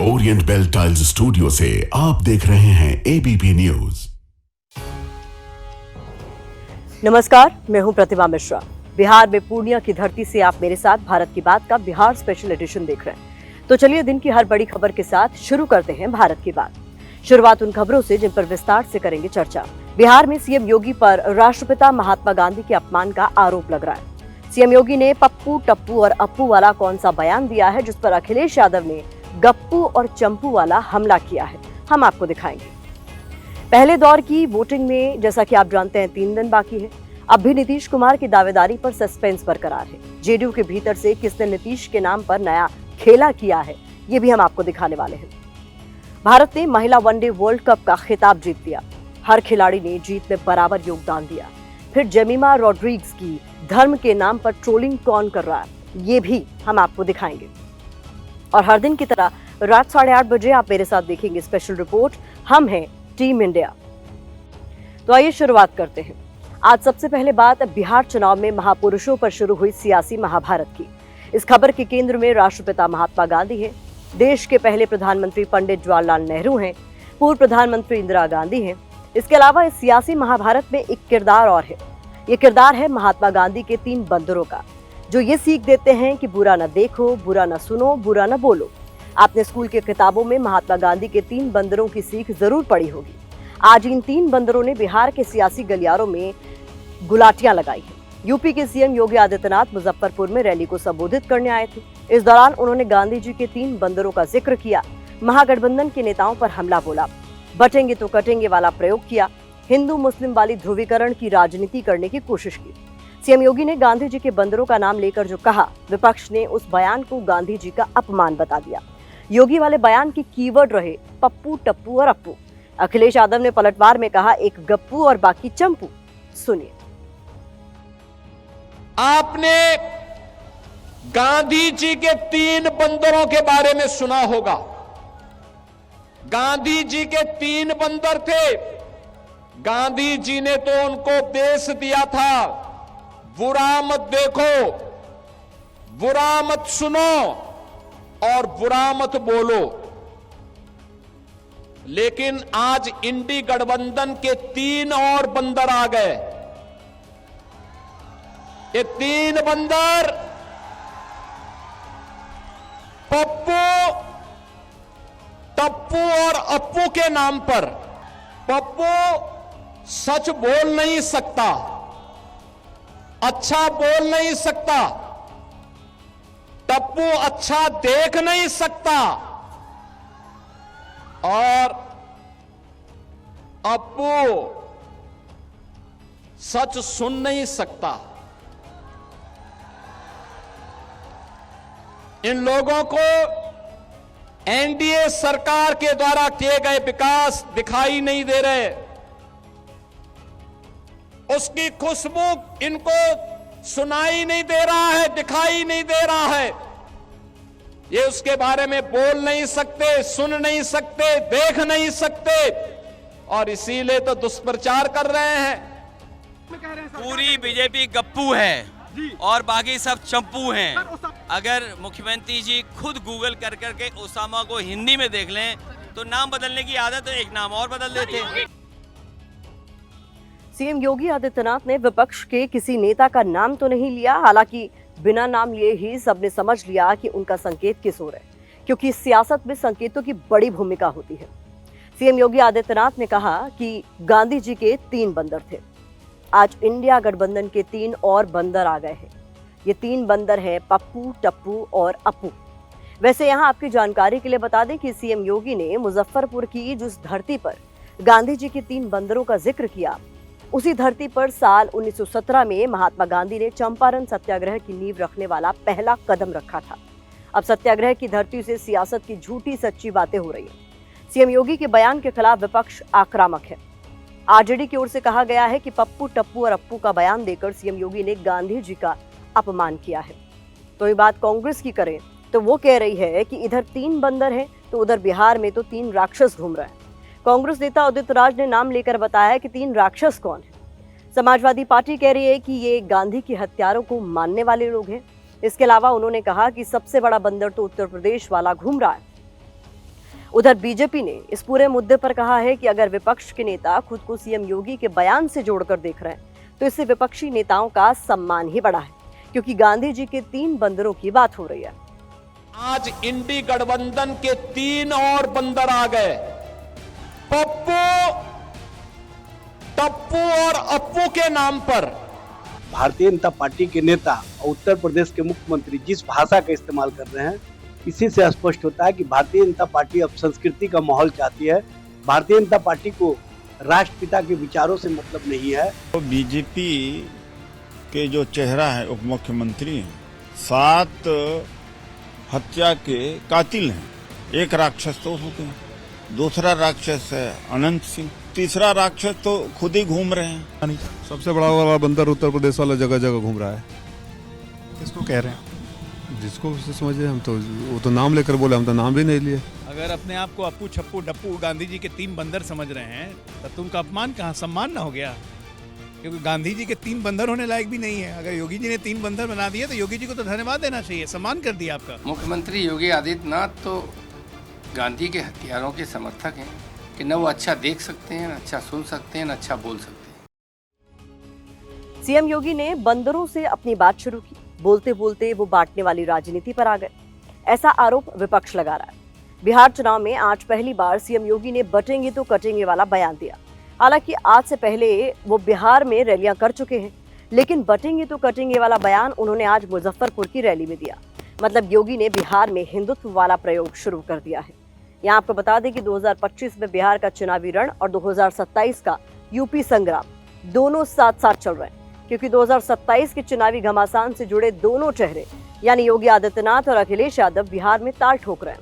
Orient bell tiles studio से आप देख रहे हैं एबीपी न्यूज। नमस्कार, मैं हूं प्रतिभा मिश्रा। बिहार में पूर्णिया की धरती से आप मेरे साथ भारत की बात का बिहार स्पेशल एडिशन देख रहे हैं। तो चलिए दिन की हर बड़ी खबर के साथ शुरू करते हैं भारत की बात। शुरुआत उन खबरों से जिन पर विस्तार से करेंगे चर्चा। बिहार में सीएम योगी पर राष्ट्रपिता महात्मा गांधी के अपमान का आरोप लग रहा है। सीएम योगी ने पप्पू, टप्पू और अप्पू वाला कौन सा बयान दिया है जिस पर अखिलेश यादव ने गप्पू और चंपू वाला हमला किया है, हम आपको दिखाएंगे। पहले दौर की वोटिंग में जैसा कि आप जानते हैं 3 दिन बाकी है। अब भी नीतीश कुमार की दावेदारी पर सस्पेंस बरकरार है। जेडीयू के भीतर से किसने नीतीश के नाम पर नया खेला किया है, ये भी हम आपको दिखाने वाले हैं। भारत ने महिला वनडे वर्ल्ड कप का खिताब जीत लिया। हर खिलाड़ी ने जीत में बराबर योगदान दिया। फिर जेमिमा रॉड्रिग्स की धर्म के नाम पर ट्रोलिंग कौन कर रहा है, ये भी हम आपको दिखाएंगे। और हर दिन की तरह रात 8:30 बजे आप मेरे साथ देखेंगे स्पेशल रिपोर्ट, हम हैं टीम इंडिया। तो आइए शुरुआत करते हैं। आज सबसे पहले बात बिहार चुनाव में महापुरुषों पर शुरू हुई सियासी महाभारत की। इस खबर के केंद्र में राष्ट्रपिता महात्मा गांधी हैं, देश के पहले प्रधानमंत्री पंडित जवाहरलाल नेहरू हैं, पूर्व प्रधानमंत्री इंदिरा गांधी हैं। इसके अलावा इस सियासी महाभारत में एक किरदार और है। ये किरदार है महात्मा गांधी के 3 बंदरों का, जो ये सीख देते हैं कि बुरा न देखो, बुरा न सुनो, बुरा न बोलो। आपने स्कूल की किताबों में महात्मा गांधी के 3 बंदरों की सीख जरूर पढ़ी होगी। आज इन 3 बंदरों ने बिहार के सियासी गलियारों में गुलाटियां लगाई हैं। यूपी के सीएम योगी आदित्यनाथ मुजफ्फरपुर में रैली को संबोधित करने आए थे। इस दौरान उन्होंने गांधी जी के 3 बंदरों का जिक्र किया, महागठबंधन के नेताओं पर हमला बोला, बटेंगे तो कटेंगे वाला प्रयोग किया, हिंदू मुस्लिम वाली ध्रुवीकरण की राजनीति करने की कोशिश की। सीएम योगी ने गांधी जी के बंदरों का नाम लेकर जो कहा, विपक्ष ने उस बयान को गांधी जी का अपमान बता दिया। योगी वाले बयान की कीवर्ड रहे पप्पू, टप्पू और अप्पू। अखिलेश यादव ने पलटवार में कहा एक गप्पू और बाकी चंपू। सुनिए। आपने गांधी जी के 3 बंदरों के बारे में सुना होगा। गांधी जी के 3 बंदर थे। गांधी जी ने तो उनको उपदेश दिया था, बुरा मत देखो, बुरा मत सुनो और बुरा मत बोलो। लेकिन आज इंडी गठबंधन के 3 और बंदर आ गए। ये 3 बंदर पप्पू, टप्पू और अप्पू के नाम पर। पप्पू सच बोल नहीं सकता, अच्छा बोल नहीं सकता। टप्पू अच्छा देख नहीं सकता और अप्पू सच सुन नहीं सकता। इन लोगों को एनडीए सरकार के द्वारा किए गए विकास दिखाई नहीं दे रहे। उसकी खुशबू इनको सुनाई नहीं दे रहा है, दिखाई नहीं दे रहा है। ये उसके बारे में बोल नहीं सकते, सुन नहीं सकते, देख नहीं सकते और इसीलिए तो दुष्प्रचार कर रहे हैं। पूरी बीजेपी गप्पू है और बाकी सब चंपू हैं। अगर मुख्यमंत्री जी खुद गूगल कर करके ओसामा को हिंदी में देख लें तो नाम बदलने की आदत है, एक नाम और बदल देते। सीएम योगी आदित्यनाथ ने विपक्ष के किसी नेता का नाम तो नहीं लिया, हालांकि बिना नाम लिए ही सबने समझ लिया कि उनका संकेत किस ओर है, क्योंकि सियासत में संकेतों की बड़ी भूमिका होती है। सीएम योगी आदित्यनाथ ने कहा कि गांधी जी के 3 बंदर थे। आज इंडिया गठबंधन के 3 और बंदर आ गए हैं। ये 3 बंदर हैं पप्पू, टप्पू और अप्पू। वैसे यहाँ आपकी जानकारी के लिए बता दें कि सीएम योगी ने मुजफ्फरपुर की जिस धरती पर गांधी जी के 3 बंदरों का जिक्र किया, उसी धरती पर साल 1917 में महात्मा गांधी ने चंपारण सत्याग्रह की नींव रखने वाला पहला कदम रखा था। अब सत्याग्रह की धरती से सियासत की झूठी सच्ची बातें हो रही हैं। सीएम योगी के बयान के खिलाफ विपक्ष आक्रामक है। आरजेडी की ओर से कहा गया है कि पप्पू, टप्पू और अप्पू का बयान देकर सीएम योगी ने गांधी जी का अपमान किया है। तो ये बात कांग्रेस की करें तो वो कह रही है कि इधर 3 बंदर हैं तो उधर बिहार में तो 3 राक्षस घूम रहे हैं। कांग्रेस नेता उदित राज ने नाम लेकर बताया कि 3 राक्षस कौन है। समाजवादी पार्टी कह रही है कि ये गांधी की हत्यारों को मानने वाले लोग हैं। इसके अलावा उन्होंने कहा कि सबसे बड़ा बंदर तो उत्तर प्रदेश वाला घूम रहा है। उधर बीजेपी ने इस पूरे मुद्दे पर कहा है कि अगर विपक्ष के नेता खुद को सीएम योगी के बयान से जोड़कर देख रहे हैं तो इससे विपक्षी नेताओं का सम्मान ही बढ़ा है, क्योंकि गांधी जी के 3 बंदरों की बात हो रही है। आज इंडी गठबंधन के 3 और बंदर आ गए, पप्पू, टप्पू और अप्पू के नाम पर। भारतीय जनता पार्टी के नेता और उत्तर प्रदेश के मुख्यमंत्री जिस भाषा का इस्तेमाल कर रहे हैं, इसी से स्पष्ट होता है कि भारतीय जनता पार्टी अब संस्कृति का माहौल चाहती है। भारतीय जनता पार्टी को राष्ट्रपिता के विचारों से मतलब नहीं है। तो बीजेपी के जो चेहरा है उप मुख्यमंत्री हैं, 7 हत्या के कातिल हैं। एक राक्षस तो हो गए, दूसरा राक्षस है अनंत सिंह, तीसरा राक्षस तो खुद ही घूम रहे हैं। सबसे बड़ा वाला बंदर उत्तर प्रदेश वाला जगह जगह घूम रहा है। किसको कह रहे हैं? जिसको समझे, हम तो वो तो नाम लेकर बोले, हम तो नाम भी नहीं लिए। अगर अपने आप को अप्पू छप्पू डप्पू गांधी जी के 3 बंदर समझ रहे हैं तो तुमका अपमान कहाँ, सम्मान ना हो गया? क्योंकि गांधी जी के 3 बंदर होने लायक भी नहीं है। अगर योगी जी ने 3 बंदर बना दिए तो योगी जी को तो धन्यवाद देना चाहिए, सम्मान कर दिया आपका। मुख्यमंत्री योगी आदित्यनाथ तो गांधी के हथियारों के समर्थक हैं कि न वो अच्छा देख सकते हैं, न अच्छा सुन सकते हैं, न अच्छा बोल सकते हैं। सीएम योगी ने बंदरों से अपनी बात शुरू की। बोलते बोलते वो बांटने वाली राजनीति पर आ गए, ऐसा आरोप विपक्ष लगा रहा है। बिहार चुनाव में आज पहली बार सीएम योगी ने बटेंगे तो कटेंगे वाला बयान दिया। हालांकि आज से पहले वो बिहार में रैलियां कर चुके हैं, लेकिन बटेंगे तो कटेंगे वाला बयान उन्होंने आज मुजफ्फरपुर की रैली में दिया। मतलब योगी ने बिहार में हिंदुत्व वाला प्रयोग शुरू कर दिया है। यहाँ आपको बता दें कि 2025 में बिहार का चुनावी रण और 2027 का यूपी संग्राम दोनों साथ साथ चल रहे हैं, क्योंकि 2027 के चुनावी घमासान से जुड़े दोनों चेहरे यानी योगी आदित्यनाथ और अखिलेश यादव बिहार में ताल ठोक रहे हैं।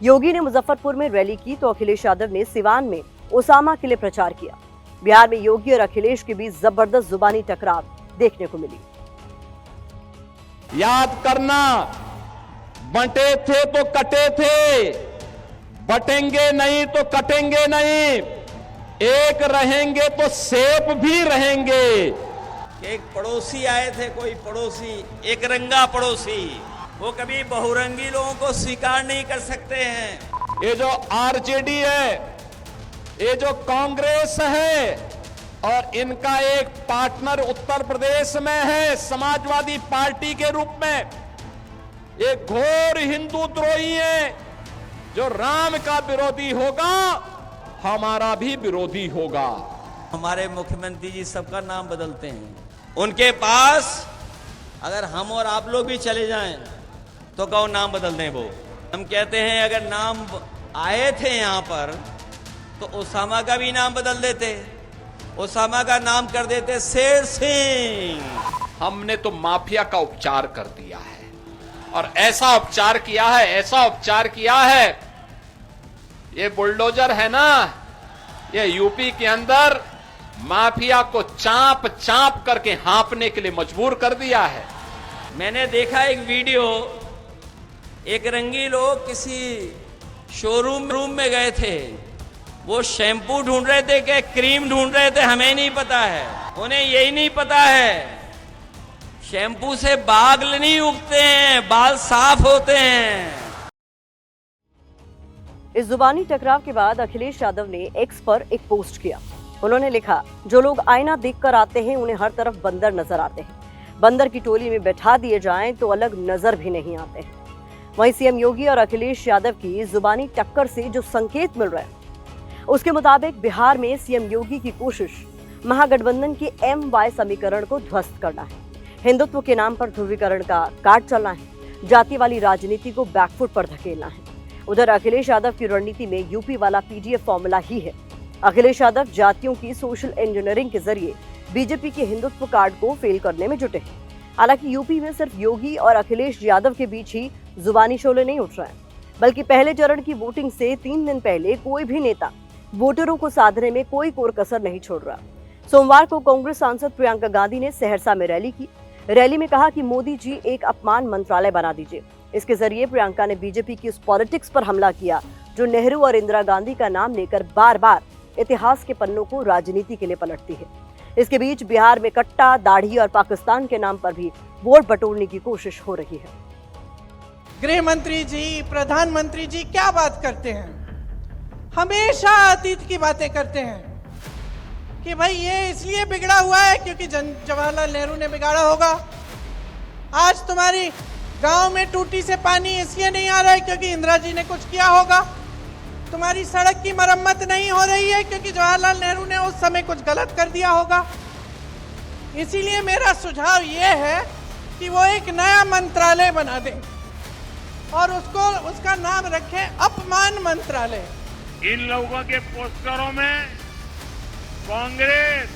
योगी ने मुजफ्फरपुर में रैली की तो अखिलेश यादव ने सिवान में ओसामा के लिए प्रचार किया। बिहार में योगी और अखिलेश के बीच जबरदस्त जुबानी टकराव देखने को मिली। याद करना, बंटे थे तो कटे थे, बटेंगे नहीं तो कटेंगे नहीं, एक रहेंगे तो सेफ भी रहेंगे। एक पड़ोसी आए थे, कोई पड़ोसी, एक रंगा पड़ोसी, वो कभी बहुरंगी लोगों को स्वीकार नहीं कर सकते हैं। ये जो आरजेडी है, ये जो कांग्रेस है, और इनका एक पार्टनर उत्तर प्रदेश में है समाजवादी पार्टी के रूप में, ये घोर हिंदू द्रोही है। जो राम का विरोधी होगा, हमारा भी विरोधी होगा। हमारे मुख्यमंत्री जी सबका नाम बदलते हैं। उनके पास अगर हम और आप लोग भी चले जाएं तो कौन नाम बदल दें? वो हम कहते हैं अगर नाम आए थे यहाँ पर तो ओसामा का भी नाम बदल देते, ओसामा का नाम कर देते शेर सिंह। हमने तो माफिया का उपचार कर दिया है, और ऐसा उपचार किया है, ऐसा उपचार किया है। ये बुलडोजर है ना, ये यूपी के अंदर माफिया को चांप चांप करके हाँपने के लिए मजबूर कर दिया है। मैंने देखा एक वीडियो, एक रंगी लोग किसी शोरूम में गए थे, वो शैम्पू ढूंढ रहे थे कि क्रीम ढूंढ रहे थे, हमें नहीं पता है। उन्हें यही नहीं पता है शैम्पू से बाल नहीं उगते हैं, बाल साफ होते हैं। इस जुबानी टकराव के बाद अखिलेश यादव ने एक्स पर एक पोस्ट किया। उन्होंने लिखा, जो लोग आईना देखकर आते हैं उन्हें हर तरफ बंदर नजर आते हैं। बंदर की टोली में बैठा दिए जाएं तो अलग नजर भी नहीं आते हैं। वहीं सीएम योगी और अखिलेश यादव की जुबानी टक्कर से जो संकेत मिल रहे हैं, उसके मुताबिक बिहार में सीएम योगी की कोशिश महागठबंधन के MY समीकरण को ध्वस्त करना है, हिंदुत्व के नाम पर ध्रुवीकरण का काट चलना है, जाति वाली राजनीति को बैकफुट पर धकेलना है। उधर अखिलेश यादव की रणनीति में यूपी वाला PDF फॉर्मूला ही है। अखिलेश यादव जातियों की सोशल इंजीनियरिंग के जरिए बीजेपी के हिंदुत्व कार्ड को फेल करने में जुटे हैं। हालांकि यूपी में सिर्फ योगी और अखिलेश यादव के बीच ही जुबानी शोले नहीं उठ रहे हैं, बल्कि पहले चरण की वोटिंग से 3 दिन पहले कोई भी नेता वोटरों को साधने में कोई कोर कसर नहीं छोड़ रहा। सोमवार को कांग्रेस सांसद प्रियंका गांधी ने सहरसा में रैली की। रैली में कहा कि मोदी जी एक अपमान मंत्रालय बना दीजिए। इसके जरिए प्रियंका ने बीजेपी की उस पॉलिटिक्स पर हमला किया जो नेहरू और इंदिरा गांधी का नाम लेकर बार बार इतिहास के पन्नों को राजनीति के लिए पलटती है। इसके बीच बिहार में कट्टा, दाढ़ी और पाकिस्तान के नाम पर भी वोट बटोरने की कोशिश हो रही है। गृह मंत्री जी, प्रधानमंत्री जी क्या बात करते हैं? हमेशा अतीत की बातें करते हैं कि भाई ये इसलिए बिगड़ा हुआ है क्योंकि जवाहरलाल नेहरू ने बिगाड़ा होगा। आज तुम्हारी गांव में टूटी से पानी इसलिए नहीं आ रहा है क्योंकि इंदिरा जी ने कुछ किया होगा। तुम्हारी सड़क की मरम्मत नहीं हो रही है क्योंकि जवाहरलाल नेहरू ने उस समय कुछ गलत कर दिया होगा। इसीलिए मेरा सुझाव ये है कि वो एक नया मंत्रालय बना दें और उसका नाम रखें अपमान मंत्रालय। इन लोगों के पोस्टरों में कांग्रेस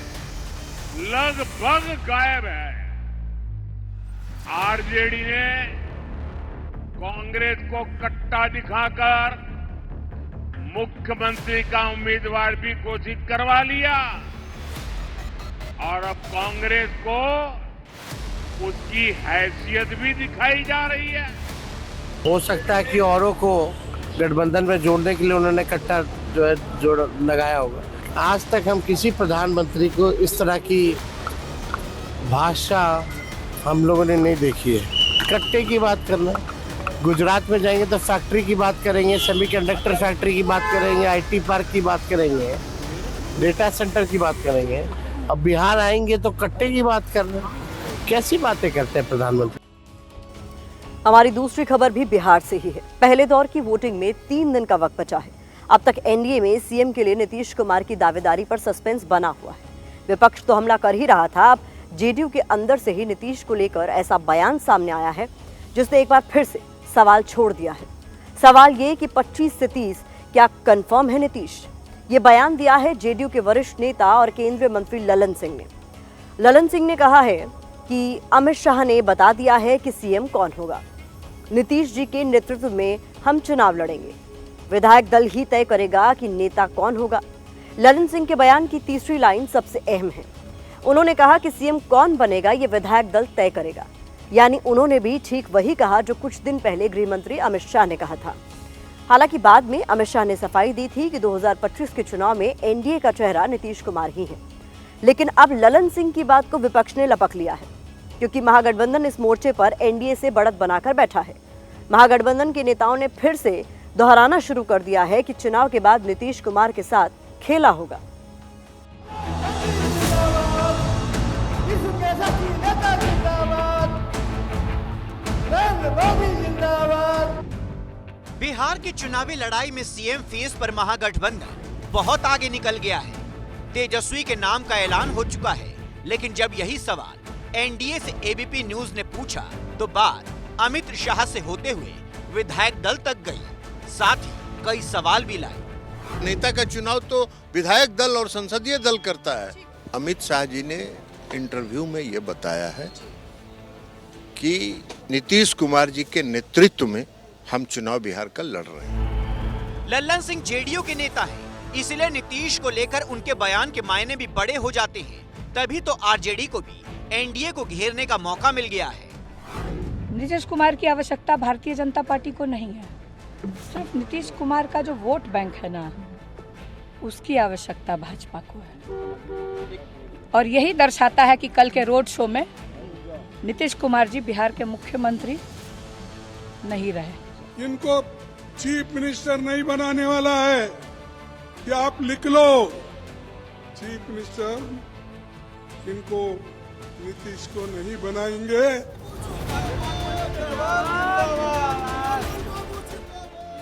लगभग गायब है। आरजेडी ने कांग्रेस को कट्टा दिखाकर मुख्यमंत्री का उम्मीदवार भी घोषित करवा लिया और अब कांग्रेस को उसकी हैसियत भी दिखाई जा रही है। हो सकता है कि औरों को गठबंधन में जोड़ने के लिए उन्होंने कट्टा जो है जोड़ लगाया होगा। आज तक हम किसी प्रधानमंत्री को इस तरह की भाषा हम लोगों ने नहीं देखी है। कट्टे की बात करना, गुजरात में जाएंगे तो फैक्ट्री की बात करेंगे, सेमीकंडक्टर फैक्ट्री की बात करेंगे, आईटी पार्क की बात करेंगे, डेटा सेंटर की बात करेंगे। अब बिहार आएंगे तो कट्टे की बात कर रहे हैं। कैसी बातें करते हैं प्रधानमंत्री। हमारी दूसरी खबर भी बिहार से ही है। पहले दौर की वोटिंग में 3 दिन का वक्त बचा है। अब तक एनडीए में सीएम के लिए नीतीश कुमार की दावेदारी पर सस्पेंस बना हुआ है। विपक्ष तो हमला कर ही रहा था, अब जेडीयू के अंदर से ही नीतीश को लेकर ऐसा बयान सामने आया है जिसने एक बार फिर से सवाल छोड़ दिया है। सवाल ये कि 25 से 30 क्या कंफर्म है नीतीश? ये बयान दिया है जेडीयू के वरिष्ठ नेता और केंद्रीय मंत्री ललन सिंह ने। ललन सिंह ने कहा है कि अमित शाह ने बता दिया है कि सीएम कौन होगा। नीतीश जी के नेतृत्व में हम चुनाव लड़ेंगे। विधायक दल ही तय करेगा कि नेता कौन होगा। ललन सिंह के बयान की तीसरी लाइन सबसे अहम है। उन्होंने कहा कि सीएम कौन बनेगा ये विधायक दल तय करेगा। यानी उन्होंने भी ठीक वही कहा जो कुछ दिन पहले गृह मंत्री अमित शाह ने कहा था। हालांकि बाद में अमित शाह ने सफाई दी थी कि 2025 के चुनाव में एनडीए का चेहरा नीतीश कुमार ही है। लेकिन अब ललन सिंह की बात को विपक्ष ने लपक लिया है क्योंकि महागठबंधन इस मोर्चे पर एनडीए से बढ़त बनाकर बैठा है। महागठबंधन के नेताओं ने फिर से दोहराना शुरू कर दिया है कि चुनाव के बाद नीतीश कुमार के साथ खेला होगा। बिहार की चुनावी लड़ाई में सीएम फेस पर महागठबंधन बहुत आगे निकल गया है। तेजस्वी के नाम का ऐलान हो चुका है, लेकिन जब यही सवाल एनडीए से एबीपी न्यूज ने पूछा तो बात अमित शाह से होते हुए विधायक दल तक गई, साथ ही कई सवाल भी लाए। नेता का चुनाव तो विधायक दल और संसदीय दल करता है। अमित शाह जी ने इंटरव्यू में ये बताया है कि नीतीश कुमार जी के नेतृत्व में हम चुनाव बिहार का लड़ रहे हैं। लल्लन सिंह जेडीयू के नेता हैं, इसलिए नीतीश को लेकर उनके बयान के मायने भी बड़े हो जाते हैं। तभी तो आरजेडी को भी एनडीए को घेरने का मौका मिल गया है। नीतीश कुमार की आवश्यकता भारतीय जनता पार्टी को नहीं है, सिर्फ नीतीश कुमार का जो वोट बैंक है ना, उसकी आवश्यकता भाजपा को है। और यही दर्शाता है कि कल के रोड शो में नीतीश कुमार जी बिहार के मुख्यमंत्री नहीं रहे। इनको चीफ मिनिस्टर नहीं बनाने वाला है, कि आप लिख लो चीफ मिनिस्टर इनको नीतीश को नहीं बनाएंगे।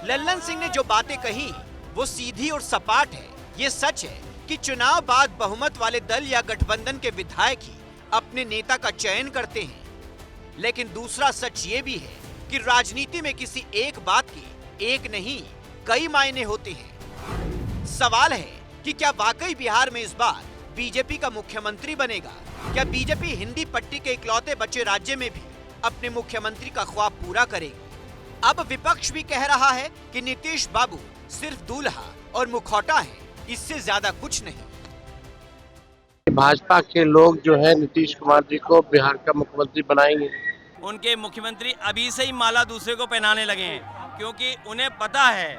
लल्लन सिंह ने जो बातें कही वो सीधी और सपाट है। ये सच है कि चुनाव बाद बहुमत वाले दल या गठबंधन के विधायक ही अपने नेता का चयन करते हैं, लेकिन दूसरा सच ये भी है कि राजनीति में किसी एक बात की एक नहीं कई मायने होते हैं। सवाल है कि क्या वाकई बिहार में इस बार बीजेपी का मुख्यमंत्री बनेगा? क्या बीजेपी हिंदी पट्टी के इकलौते बचे राज्य में भी अपने मुख्यमंत्री का ख्वाब पूरा करेगी? अब विपक्ष भी कह रहा है कि नीतीश बाबू सिर्फ दूल्हा और मुखौटा है, इससे ज्यादा कुछ नहीं। भाजपा के लोग जो है नीतीश कुमार जी को बिहार का मुख्यमंत्री बनाएंगे। उनके मुख्यमंत्री अभी से ही माला दूसरे को पहनाने लगे हैं, क्योंकि उन्हें पता है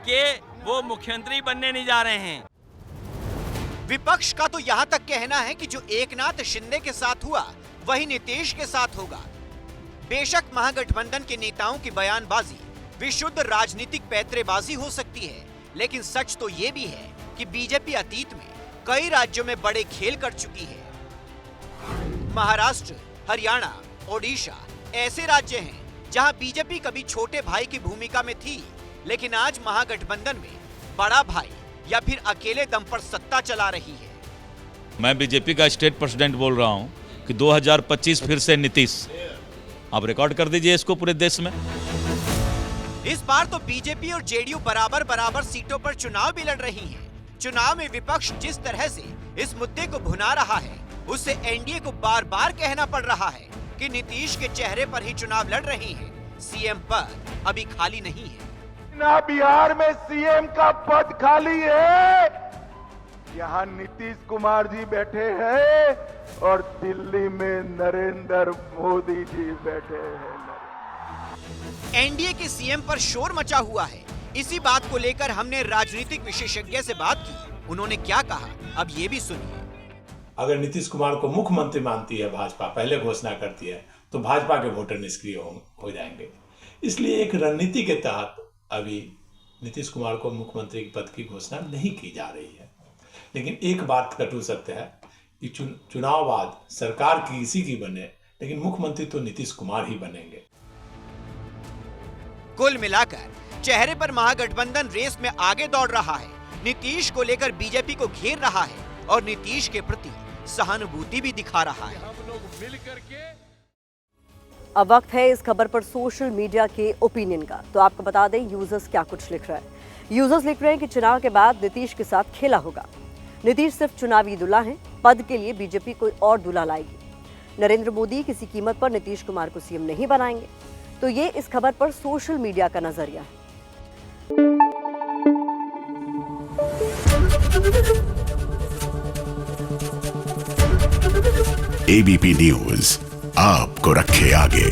कि वो मुख्यमंत्री बनने नहीं जा रहे हैं। विपक्ष का तो यहाँ तक कहना है कि जो एकनाथ शिंदे के साथ हुआ वही नीतीश के साथ होगा। बेशक महागठबंधन के नेताओं की बयानबाजी विशुद्ध राजनीतिक पैंतरेबाजी हो सकती है, लेकिन सच तो ये भी है कि बीजेपी अतीत में कई राज्यों में बड़े खेल कर चुकी है। महाराष्ट्र, हरियाणा, ओडिशा ऐसे राज्य हैं जहां बीजेपी कभी छोटे भाई की भूमिका में थी, लेकिन आज महागठबंधन में बड़ा भाई या फिर अकेले दम पर सत्ता चला रही है। मैं बीजेपी का स्टेट प्रेसिडेंट बोल रहा हूं कि 2025 फिर से नीतीश। आप रिकॉर्ड कर दीजिए इसको पूरे देश में। इस बार तो बीजेपी और जेडीयू बराबर बराबर सीटों पर चुनाव भी लड़ रही हैं। चुनाव में विपक्ष जिस तरह से इस मुद्दे को भुना रहा है, उससे एनडीए को बार बार कहना पड़ रहा है कि नीतीश के चेहरे पर ही चुनाव लड़ रही हैं। सीएम पद अभी खाली नहीं है। ना बिहार में सीएम का पद खाली है, यहाँ नीतीश कुमार जी बैठे हैं और दिल्ली में नरेंद्र मोदी जी बैठे हैं। एनडीए के सीएम पर शोर मचा हुआ है। इसी बात को लेकर हमने राजनीतिक विशेषज्ञ से बात की। उन्होंने क्या कहा, अब ये भी सुनिए। अगर नीतीश कुमार को मुख्यमंत्री मानती है भाजपा, पहले घोषणा करती है, तो भाजपा के वोटर निष्क्रिय हो जाएंगे। इसलिए एक रणनीति के तहत अभी नीतीश कुमार को मुख्यमंत्री के पद की घोषणा नहीं की जा रही है। लेकिन एक बात कटु सत्य है कि चुनाव बाद सरकार किसी की बने, लेकिन मुख्यमंत्री तो नीतीश कुमार ही बनेंगे। कुल मिलाकर चेहरे पर महागठबंधन रेस में आगे दौड़ रहा है। नीतीश को लेकर बीजेपी को घेर रहा है और नीतीश के प्रति सहानुभूति भी दिखा रहा है। अब वक्त है इस खबर पर सोशल मीडिया के ओपिनियन का। तो आपको बता दें यूजर्स क्या कुछ लिख रहे हैं। यूजर्स लिख रहे हैं कि चुनाव के बाद नीतीश के साथ खेला होगा। नीतीश सिर्फ चुनावी दूल्हा है, पद के लिए बीजेपी कोई और दूल्हा लाएगी। नरेंद्र मोदी किसी कीमत पर नीतीश कुमार को सीएम नहीं बनाएंगे। तो ये इस खबर पर सोशल मीडिया का नजरिया है। एबीपी न्यूज आपको रखे आगे।